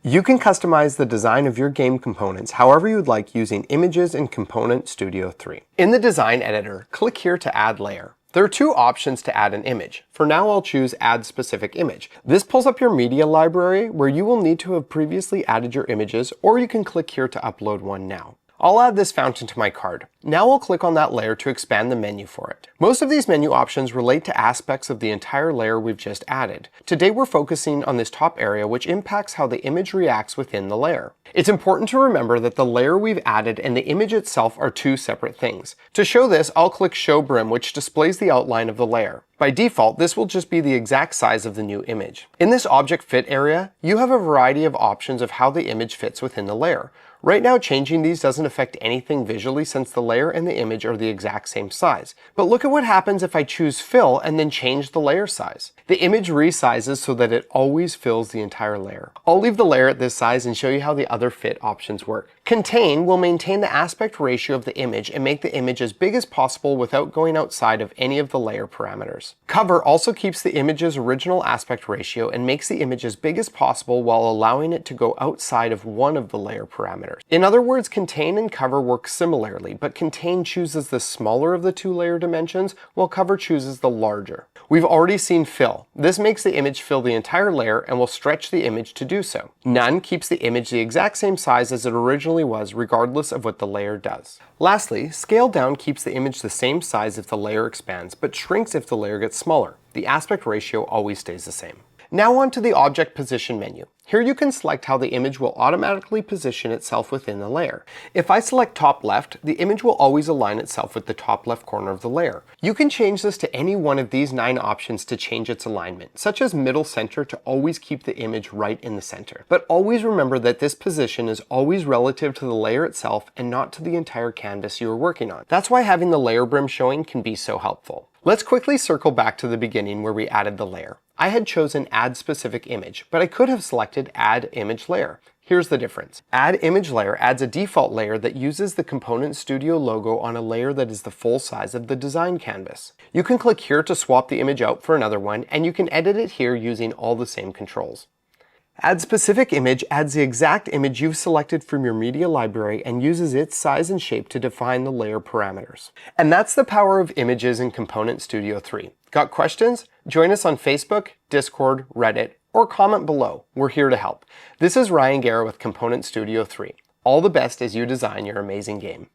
You can customize the design of your game components however you'd like using images in Component.Studio 3. In the design editor, click here to add layer. There are two options to add an image. For now, I'll choose Add Specific Image. This pulls up your media library where you will need to have previously added your images, or you can click here to upload one now. I'll add this fountain to my card. Now I'll click on that layer to expand the menu for it. Most of these menu options relate to aspects of the entire layer we've just added. Today we're focusing on this top area, which impacts how the image reacts within the layer. It's important to remember that the layer we've added and the image itself are two separate things. To show this, I'll click Show Brim, which displays the outline of the layer. By default, this will just be the exact size of the new image. In this Object Fit area, you have a variety of options of how the image fits within the layer. Right now, changing these doesn't affect anything visually since the layer and the image are the exact same size. But look at what happens if I choose Fill and then change the layer size. The image resizes so that it always fills the entire layer. I'll leave the layer at this size and show you how the other fit options work. Contain will maintain the aspect ratio of the image and make the image as big as possible without going outside of any of the layer parameters. Cover also keeps the image's original aspect ratio and makes the image as big as possible while allowing it to go outside of one of the layer parameters. In other words, Contain and Cover work similarly, but Contain chooses the smaller of the two layer dimensions, while Cover chooses the larger. We've already seen Fill. This makes the image fill the entire layer and will stretch the image to do so. None keeps the image the exact same size as it originally was, regardless of what the layer does. Lastly, Scale Down keeps the image the same size if the layer expands, but shrinks if the layer gets smaller. The aspect ratio always stays the same. Now on to the Object Position menu. Here you can select how the image will automatically position itself within the layer. If I select top left, the image will always align itself with the top left corner of the layer. You can change this to any one of these 9 options to change its alignment, such as middle center to always keep the image right in the center. But always remember that this position is always relative to the layer itself and not to the entire canvas you are working on. That's why having the layer brim showing can be so helpful. Let's quickly circle back to the beginning where we added the layer. I had chosen Add Specific Image, but I could have selected Add Image Layer. Here's the difference. Add Image Layer adds a default layer that uses the Component.Studio logo on a layer that is the full size of the design canvas. You can click here to swap the image out for another one, and you can edit it here using all the same controls. Add Specific Image adds the exact image you've selected from your media library and uses its size and shape to define the layer parameters. And that's the power of images in Component.Studio 3. Got questions? Join us on Facebook, Discord, Reddit, or comment below. We're here to help. This is Ryan Guerra with Component.Studio 3. All the best as you design your amazing game.